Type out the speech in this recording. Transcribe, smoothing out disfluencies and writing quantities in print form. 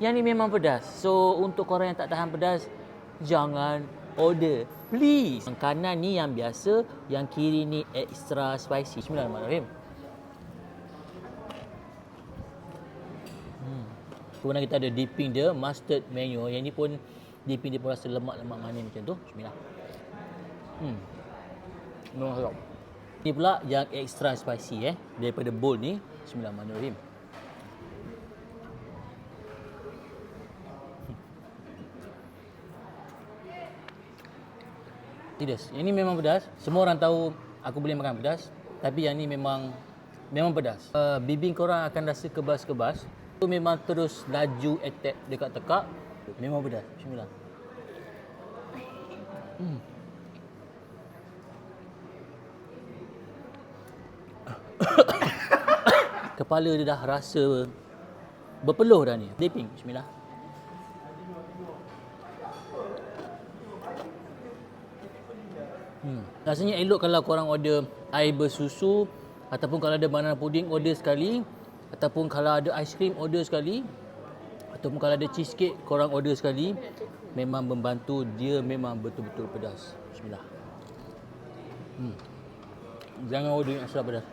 Yang ni memang pedas. So untuk korang yang tak tahan pedas, jangan order. Please. Yang kanan ni yang biasa, yang kiri ni extra spicy. Bismillahirrahmanirrahim. Kemudian kita ada dipping dia, mustard mayo. Yang ni pun dipping dia pun rasa lemak-lemak manis macam tu. Bismillah. Memang sedap. Ni pula yang extra spicy daripada bowl ni. Bismillahirrahmanirrahim. Serius. Yang ni memang pedas. Semua orang tahu aku boleh makan pedas, tapi yang ni memang pedas. Bibing korang akan rasa kebas-kebas. Tu memang terus laju attack dekat tekak. Memang pedas. Bismillah. Kepala dia dah rasa berpeluh dah ni. Dipping. Bismillah. Rasanya elok kalau korang order air bersusu, ataupun kalau ada banana pudding order sekali, ataupun kalau ada aiskrim order sekali, ataupun kalau ada cheesecake korang order sekali. Memang membantu, dia memang betul-betul pedas. Bismillah. Jangan order yang extra pedas.